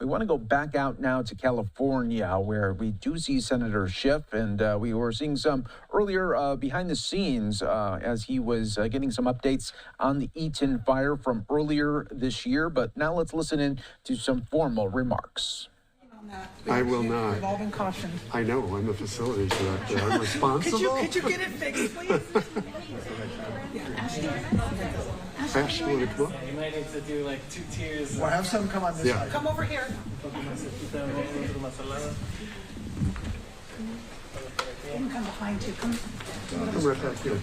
We want to go back out now to California, where we do see Senator Schiff, and we were seeing some earlier behind the scenes as he was getting some updates on the Eaton fire from earlier this year. But now let's listen in to some formal remarks. I will not. We've all been cautioned. I know, I'm the facilities director. I'm responsible. Could you get it fixed, please? Ashley, want to come up? You might need to do like 2 tiers. We'll have some come on this side. Come over here. You can come behind too. Come. I'm right back here.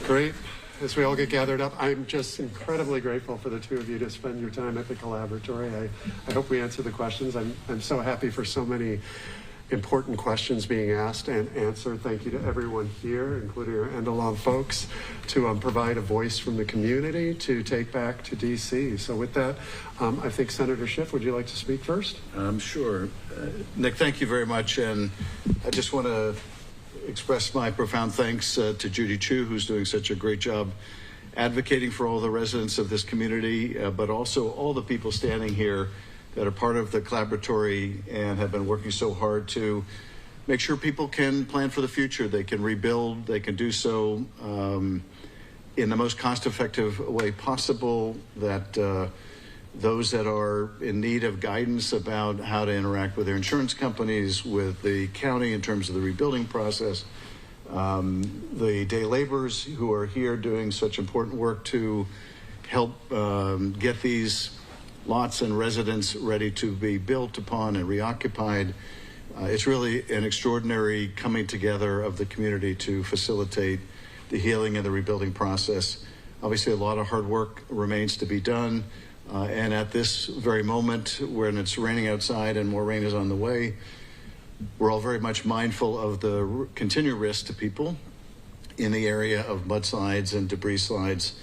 Great. As we all get gathered up, I'm just incredibly grateful for the two of you to spend your time at the Collaboratory. I hope we answer the questions. I'm so happy for so many important questions being asked and answered. Thank you to everyone here, including our Endelon folks, to provide a voice from the community to take back to D.C. So with that, I think Senator Schiff, would you like to speak first? Sure. Nick, thank you very much. And I just want to express my profound thanks to Judy Chu, who's doing such a great job advocating for all the residents of this community, but also all the people standing here that are part of the Collaboratory and have been working so hard to make sure people can plan for the future. They can rebuild, they can do so in the most cost-effective way possible, that those that are in need of guidance about how to interact with their insurance companies, with the county in terms of the rebuilding process, the day laborers who are here doing such important work to help get these lots and residents ready to be built upon and reoccupied. It's really an extraordinary coming together of the community to facilitate the healing and the rebuilding process. Obviously, a lot of hard work remains to be done. And at this very moment, when it's raining outside and more rain is on the way, we're all very much mindful of the continued risk to people in the area of mudslides and debris slides.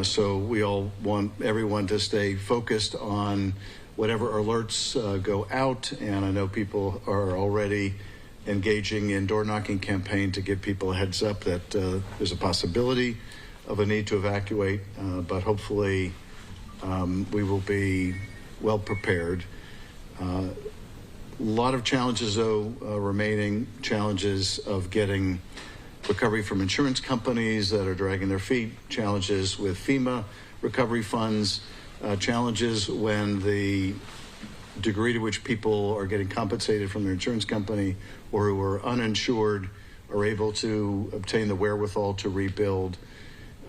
So we all want everyone to stay focused on whatever alerts go out. And I know people are already engaging in door-knocking campaign to give people a heads up that there's a possibility of a need to evacuate, but hopefully we will be well prepared. A lot of challenges, though, remaining challenges of getting recovery from insurance companies that are dragging their feet, challenges with FEMA recovery funds, challenges when the degree to which people are getting compensated from their insurance company or who are uninsured are able to obtain the wherewithal to rebuild.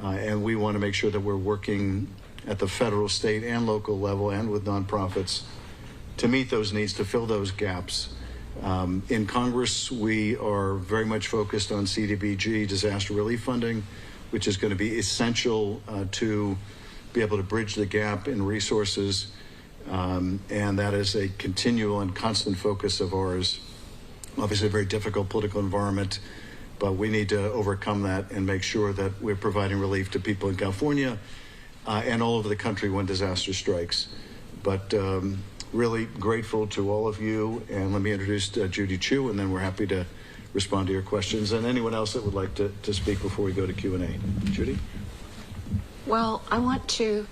And we want to make sure that we're working at the federal, state, and local level and with nonprofits to meet those needs, to fill those gaps. In Congress, we are very much focused on CDBG, disaster relief funding, which is going to be essential to be able to bridge the gap in resources. And that is a continual and constant focus of ours. Obviously, a very difficult political environment, but we need to overcome that and make sure that we're providing relief to people in California and all over the country when disaster strikes. But really grateful to all of you. And let me introduce Judy Chu, and then we're happy to respond to your questions. And anyone else that would like to speak before we go to Q&A. Judy? Well, I want to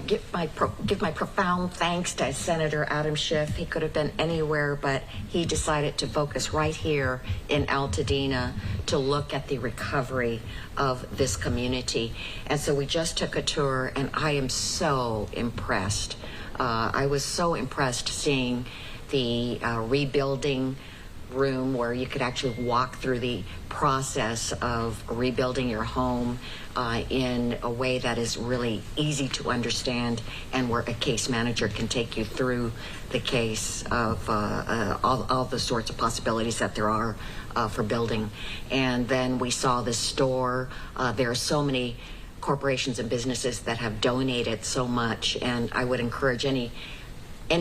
give my profound thanks to Senator Adam Schiff. He could have been anywhere, but he decided to focus right here in Altadena to look at the recovery of this community. And so we just took a tour, and I am so impressed. I was so impressed seeing the rebuilding room where you could actually walk through the process of rebuilding your home in a way that is really easy to understand, and where a case manager can take you through the case of all the sorts of possibilities that there are for building. And then we saw the store. There are so many corporations and businesses that have donated so much, and I would encourage any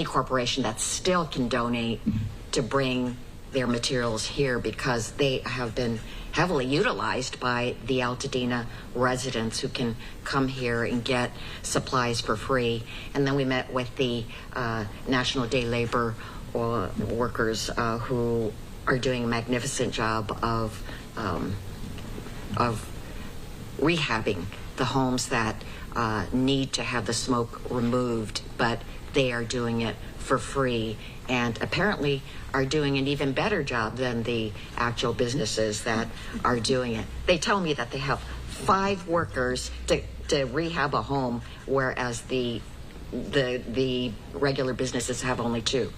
corporation that still can donate to bring their materials here, because they have been heavily utilized by the Altadena residents who can come here and get supplies for free. And then we met with the National Day Labor workers who are doing a magnificent job of rehabbing the homes that need to have the smoke removed, but they are doing it for free, and apparently are doing an even better job than the actual businesses that are doing it. They tell me that they have 5 workers to rehab a home, whereas the regular businesses have only 2.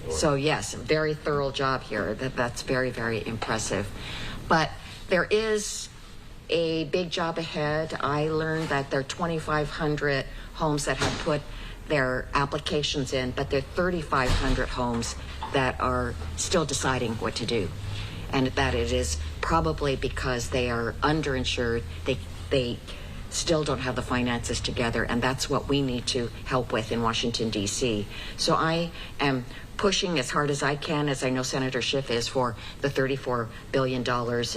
So yes, very thorough job here. That's very, very impressive. But there is a big job ahead. I learned that there are 2,500 homes that have put their applications in, but there are 3,500 homes that are still deciding what to do. And that it is probably because they are underinsured, they still don't have the finances together, and that's what we need to help with in Washington, D.C. So I am pushing as hard as I can, as I know Senator Schiff is, for the $34 billion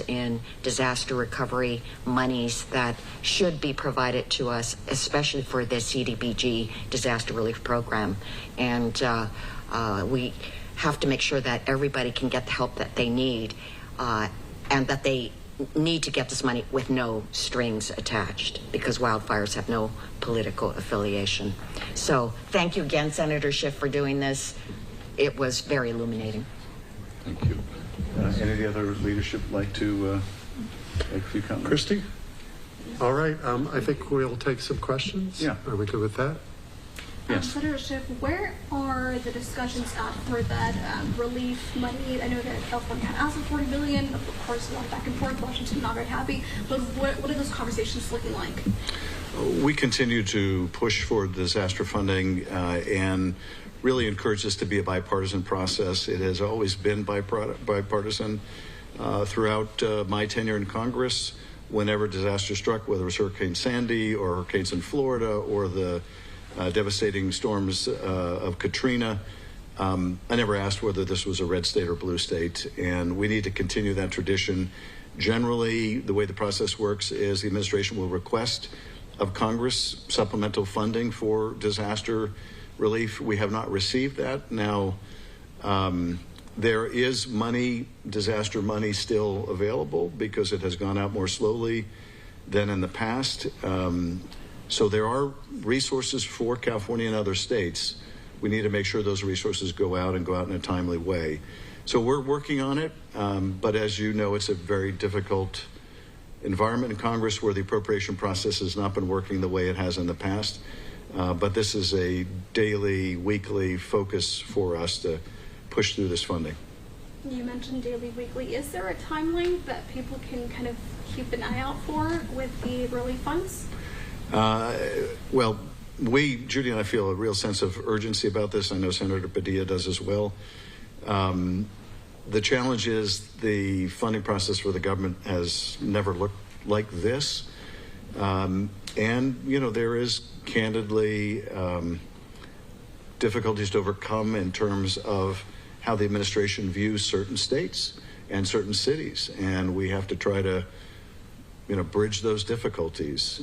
in disaster recovery monies that should be provided to us, especially for the CDBG disaster relief program. And we have to make sure that everybody can get the help that they need, and that they need to get this money with no strings attached, because wildfires have no political affiliation. So thank you again, Senator Schiff, for doing this. It was very illuminating. Thank you. Any of the other leadership like to make a few comments? Christy? All right, I think we'll take some questions. Yeah. Are we good with that? Yes. Senator Schiff, where are the discussions at for that relief money? I know that California had asked for $40 billion. Of course, a lot of back and forth. Washington not very happy. But what are those conversations looking like? We continue to push for disaster funding and really encourage this to be a bipartisan process. It has always been bipartisan throughout my tenure in Congress. Whenever disaster struck, whether it was Hurricane Sandy or hurricanes in Florida or the devastating storms of Katrina, I never asked whether this was a red state or blue state, and we need to continue that tradition. Generally, the way the process works is the administration will request of Congress supplemental funding for disaster relief. We have not received that. Now, there is money, disaster money, still available because it has gone out more slowly than in the past. So there are resources for California and other states. We need to make sure those resources go out in a timely way. So we're working on it, but as you know, it's a very difficult environment in Congress where the appropriation process has not been working the way it has in the past. But this is a daily, weekly focus for us to push through this funding. You mentioned daily, weekly. Is there a timeline that people can kind of keep an eye out for with the relief funds? Well, Judy and I feel a real sense of urgency about this. I know Senator Padilla does as well. The challenge is the funding process for the government has never looked like this. And, you know, there is candidly difficulties to overcome in terms of how the administration views certain states and certain cities. And we have to try to, bridge those difficulties.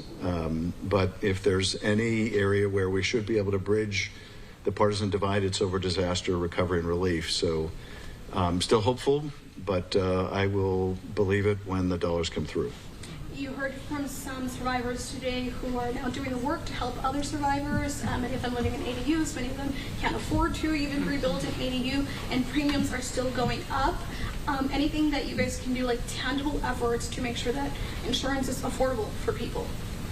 But if there's any area where we should be able to bridge the partisan divide, it's over disaster recovery and relief. So I'm still hopeful, but I will believe it when the dollars come through. You heard from some survivors today who are now doing the work to help other survivors. Many of them living in ADUs, many of them can't afford to even rebuild an ADU, and premiums are still going up. Anything that you guys can do, like tangible efforts to make sure that insurance is affordable for people?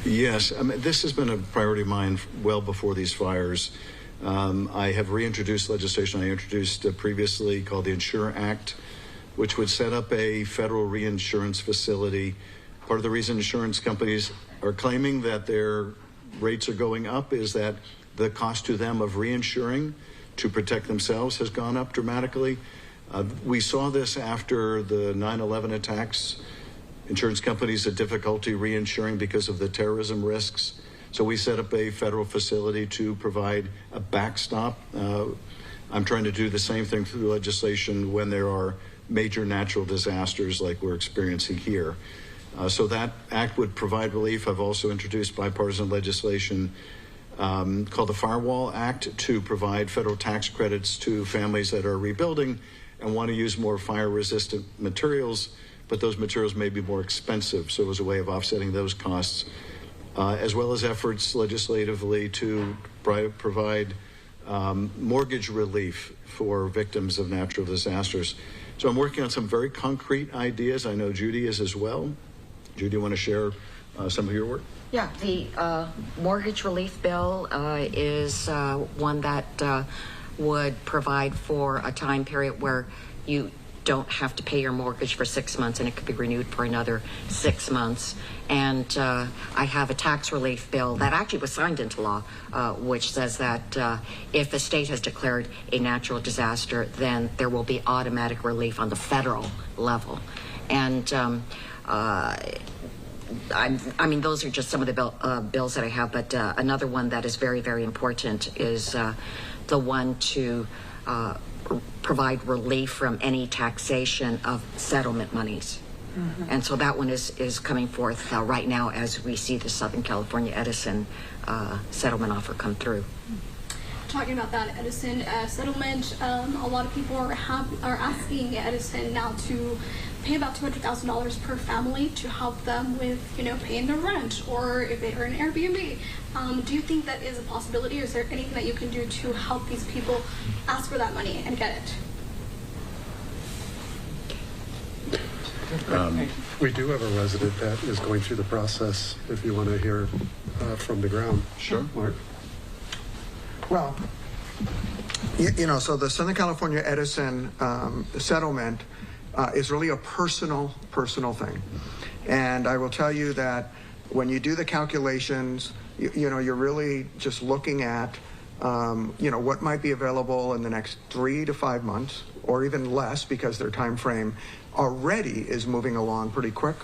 Yes, I mean, this has been a priority of mine well before these fires. I have reintroduced legislation I introduced previously called the Insure Act, which would set up a federal reinsurance facility. Part of the reason insurance companies are claiming that their rates are going up is that the cost to them of reinsuring to protect themselves has gone up dramatically. We saw this after the 9/11 attacks. Insurance companies had difficulty reinsuring because of the terrorism risks. So we set up a federal facility to provide a backstop. I'm trying to do the same thing through legislation when there are major natural disasters like we're experiencing here. So that act would provide relief. I've also introduced bipartisan legislation called the Firewall Act to provide federal tax credits to families that are rebuilding and want to use more fire-resistant materials, but those materials may be more expensive. So it was a way of offsetting those costs, as well as efforts legislatively to provide mortgage relief for victims of natural disasters. So I'm working on some very concrete ideas. I know Judy is as well. Judy, you want to share some of your work? Yeah, the mortgage relief bill is one that would provide for a time period where you don't have to pay your mortgage for 6 months, and it could be renewed for another 6 months. And I have a tax relief bill that actually was signed into law, which says that if the state has declared a natural disaster, then there will be automatic relief on the federal level. And I mean, those are just some of the bills that I have, but another one that is very, very important is the one to provide relief from any taxation of settlement monies. Mm-hmm. And so that one is coming forth right now as we see the Southern California Edison settlement offer come through. Talking about that Edison settlement, a lot of people are asking Edison now to pay about $200,000 per family to help them with, paying their rent, or if they are an Airbnb. Do you think that is a possibility, or is there anything that you can do to help these people ask for that money and get it? We do have a resident that is going through the process, if you want to hear from the ground. Sure. Mark? Well, so the Southern California Edison settlement is really a personal thing. And I will tell you that when you do the calculations, you're really just looking at, what might be available in the next 3 to 5 months, or even less, because their time frame already is moving along pretty quick,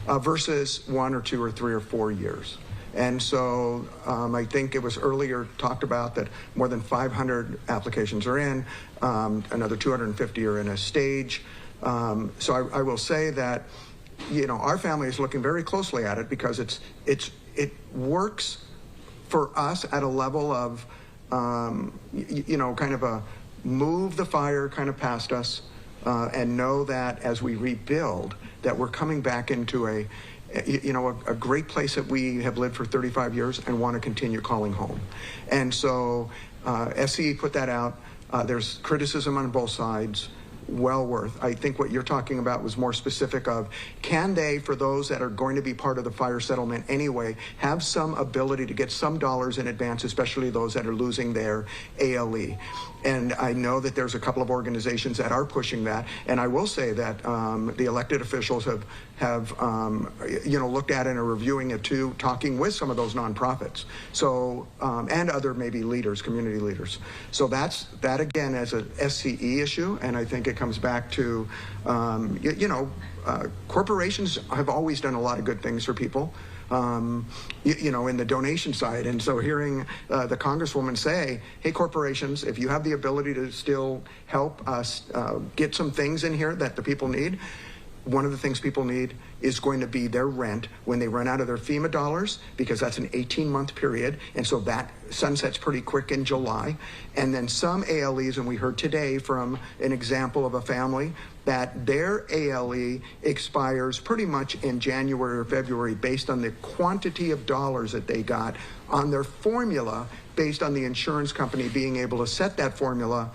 versus 1 or 2 or 3 or 4 years. And so I think it was earlier talked about that more than 500 applications are in, another 250 are in a stage. So I will say that, our family is looking very closely at it, because it works for us at a level of, kind of a move the fire kind of past us, and know that as we rebuild, that we're coming back into a great place that we have lived for 35 years and want to continue calling home. And so SCE put that out. There's criticism on both sides. Well worth. I think what you're talking about was more specific of, can they, for those that are going to be part of the fire settlement anyway, have some ability to get some dollars in advance, especially those that are losing their ALE. And I know that there's a couple of organizations that are pushing that. And I will say that the elected officials have looked at it and are reviewing it too, talking with some of those nonprofits. So, and other maybe leaders, community leaders. So that again as a SCE issue, and I think it comes back to, corporations have always done a lot of good things for people. In the donation side. And so hearing the Congresswoman say, hey, corporations, if you have the ability to still help us get some things in here that the people need, one of the things people need is going to be their rent when they run out of their FEMA dollars, because that's an 18-month period. And so that sunsets pretty quick in July. And then some ALEs, and we heard today from an example of a family that their ALE expires pretty much in January or February based on the quantity of dollars that they got on their formula, based on the insurance company being able to set that formula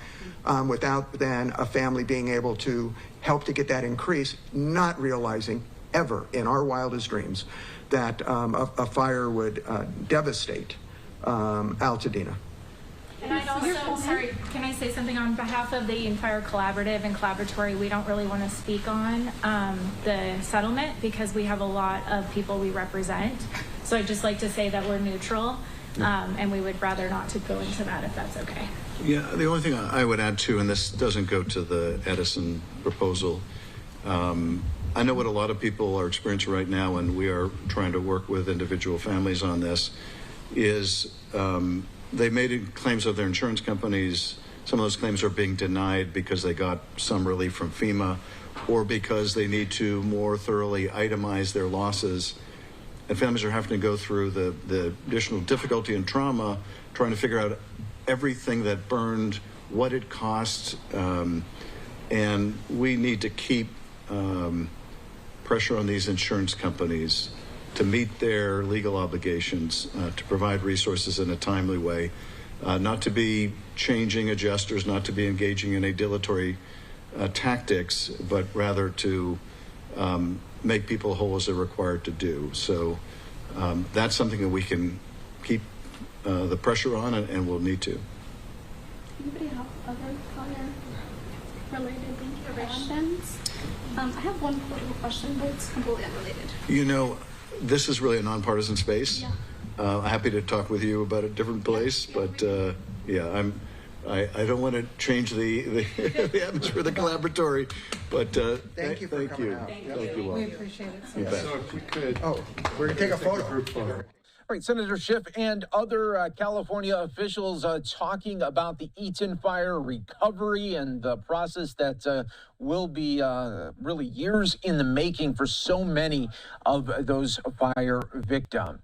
without then a family being able to help to get that increase, not realizing ever in our wildest dreams that a fire would devastate Altadena. And I'd also, sorry, can I say something on behalf of the Eaton Fire Collaborative and Collaboratory? We don't really want to speak on the settlement because we have a lot of people we represent. So I'd just like to say that we're neutral, and we would rather not to go into that if that's okay. Yeah, the only thing I would add too, and this doesn't go to the Edison proposal, I know what a lot of people are experiencing right now, and we are trying to work with individual families on this, is they made claims of their insurance companies. Some of those claims are being denied because they got some relief from FEMA, or because they need to more thoroughly itemize their losses. And families are having to go through the additional difficulty and trauma trying to figure out everything that burned, what it cost, And we need to keep pressure on these insurance companies to meet their legal obligations, to provide resources in a timely way, not to be changing adjusters, not to be engaging in a dilatory tactics, but rather to make people whole as they're required to do. So that's something that we can keep the pressure on, and we'll need to. Anybody have other fire-related correspondence? I have one political question, but it's completely unrelated. You know, this is really a nonpartisan space. Yeah. I'm happy to talk with you about a different place, but yeah, I don't want to change the the atmosphere of the collaboratory, but Thank you for coming out. Thank you all. We appreciate it so You much. bet. So if we could. Oh, we're going to take a photo. Group photo. All right, Senator Schiff and other California officials talking about the Eaton fire recovery and the process that will be really years in the making for so many of those fire victims.